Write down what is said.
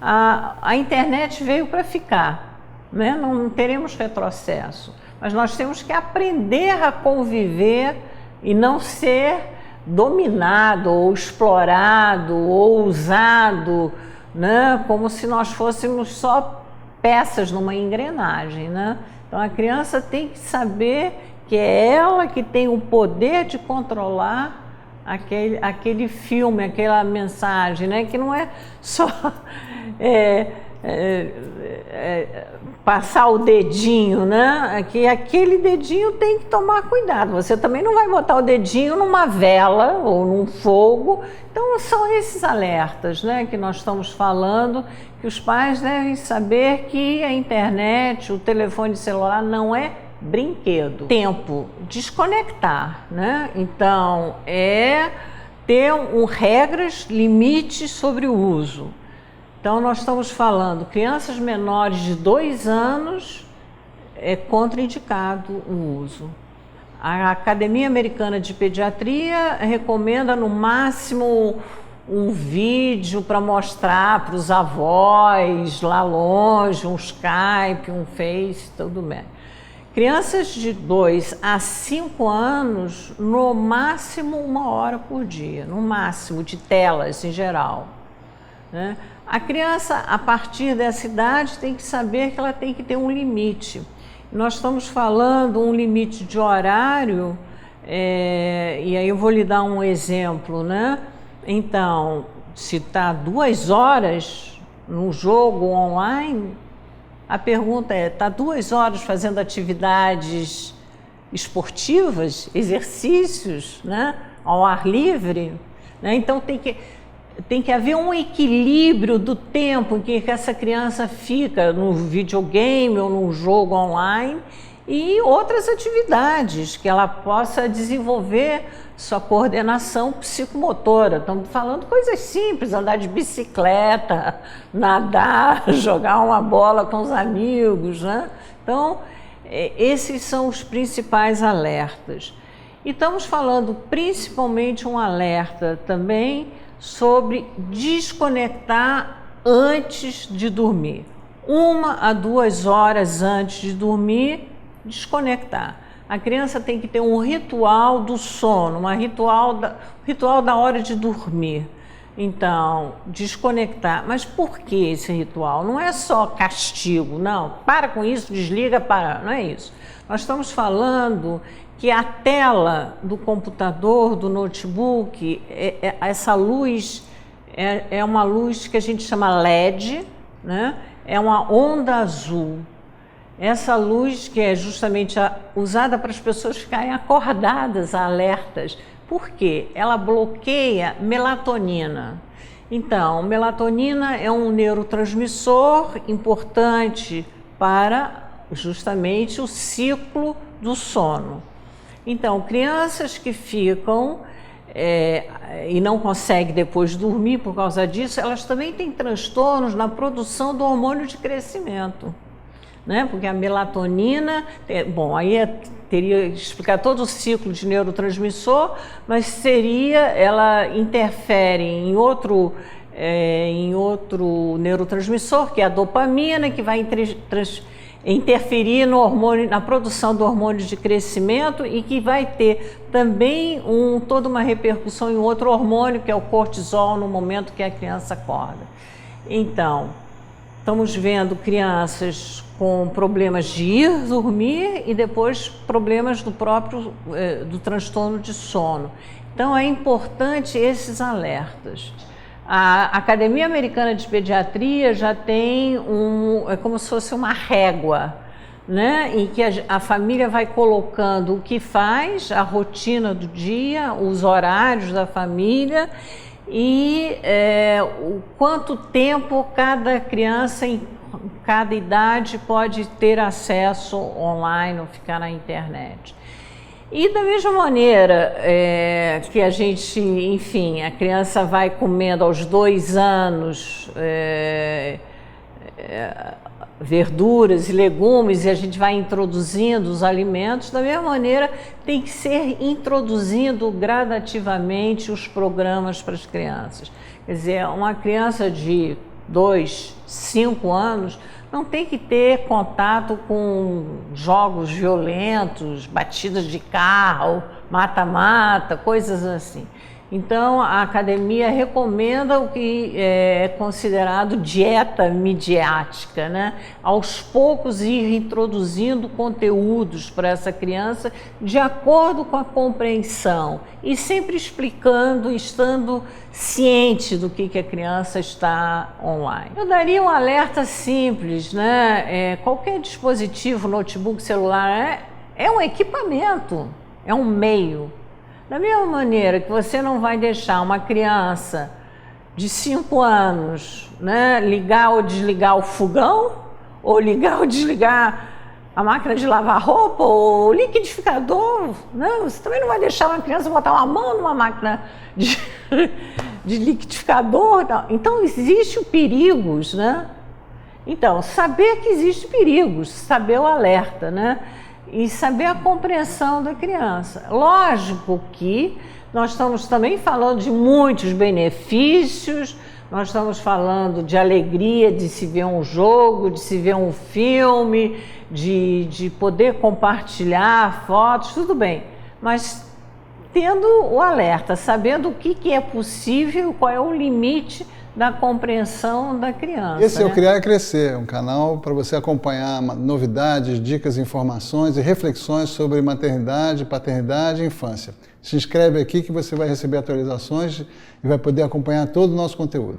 A internet veio para ficar, né? Não teremos retrocesso, mas nós temos que aprender a conviver e não ser dominado ou explorado ou usado, né? Como se nós fôssemos só peças numa engrenagem, né? Então a criança tem que saber que é ela que tem o poder de controlar aquele filme, aquela mensagem, né? Que não é só passar o dedinho, né? Que aquele dedinho tem que tomar cuidado. Você também não vai botar o dedinho numa vela ou num fogo. Então são esses alertas, né, que nós estamos falando, que os pais devem saber que a internet, o telefone celular não é brinquedo. Tempo, desconectar, né? Então ter regras, limites sobre o uso. Então nós estamos falando, crianças menores de 2 anos é contraindicado o uso. A Academia Americana de Pediatria recomenda no máximo um vídeo para mostrar para os avós lá longe, um Skype, um Face, tudo bem. Crianças de 2 a 5 anos, no máximo 1 hora por dia, no máximo, de telas em geral, né? A criança, a partir dessa idade, tem que saber que ela tem que ter um limite. Nós estamos falando um limite de horário, e aí eu vou lhe dar um exemplo, né? Então, se está 2 horas no jogo online, a pergunta é, está 2 horas fazendo atividades esportivas, exercícios, né, ao ar livre, né? Então tem que haver um equilíbrio do tempo em que essa criança fica no videogame ou no jogo online e outras atividades que ela possa desenvolver sua coordenação psicomotora. Estamos falando coisas simples, andar de bicicleta, nadar, jogar uma bola com os amigos, né? Então, esses são os principais alertas. E estamos falando principalmente um alerta também sobre desconectar antes de dormir. 1 a 2 horas antes de dormir, desconectar. A criança tem que ter um ritual do sono, ritual da hora de dormir. Então, desconectar. Mas por que esse ritual? Não é só castigo, não. Para com isso, desliga, para. Não é isso. Nós estamos falando que a tela do computador, do notebook, essa luz é uma luz que a gente chama LED, né? É uma onda azul. Essa luz que é justamente usada para as pessoas ficarem acordadas, alertas. Por quê? Ela bloqueia melatonina. Então, melatonina é um neurotransmissor importante para justamente o ciclo do sono. Então, crianças que ficam e não conseguem depois dormir por causa disso, elas também têm transtornos na produção do hormônio de crescimento, né? Porque a melatonina, teria que explicar todo o ciclo de neurotransmissor, mas ela interfere em outro neurotransmissor, que é a dopamina, que vai interferir no hormônio, na produção do hormônio de crescimento e que vai ter também toda uma repercussão em outro hormônio, que é o cortisol, no momento que a criança acorda. Então, estamos vendo crianças com problemas de ir dormir e depois problemas do transtorno de sono. Então, é importante esses alertas. A Academia Americana de Pediatria já tem é como se fosse uma régua, né? Em que a família vai colocando o que faz, a rotina do dia, os horários da família e o quanto tempo cada criança em cada idade pode ter acesso online ou ficar na internet. E da mesma maneira que a gente, enfim, a criança vai comendo aos 2 anos verduras e legumes e a gente vai introduzindo os alimentos, da mesma maneira tem que ser introduzindo gradativamente os programas para as crianças. Quer dizer, uma criança de 2, 5 anos, não tem que ter contato com jogos violentos, batidas de carro, mata-mata, coisas assim. Então, a academia recomenda o que é considerado dieta midiática, né? Aos poucos ir introduzindo conteúdos para essa criança de acordo com a compreensão e sempre explicando, estando ciente do que a criança está online. Eu daria um alerta simples, né? Qualquer dispositivo, notebook, celular, é um equipamento, é um meio. Da mesma maneira que você não vai deixar uma criança de 5 anos, né, ligar ou desligar o fogão, ou ligar ou desligar a máquina de lavar roupa, ou o liquidificador, né? Você também não vai deixar uma criança botar uma mão numa máquina de liquidificador. Então, existem perigos, né? Então, saber que existem perigos, saber o alerta, né? E saber a compreensão da criança. Lógico que nós estamos também falando de muitos benefícios, nós estamos falando de alegria de se ver um jogo, de se ver um filme, de poder compartilhar fotos, tudo bem, mas tendo o alerta, sabendo o que é possível, qual é o limite da compreensão da criança. Esse é o Criar e Crescer, um canal para você acompanhar novidades, dicas, informações e reflexões sobre maternidade, paternidade e infância. Se inscreve aqui que você vai receber atualizações e vai poder acompanhar todo o nosso conteúdo.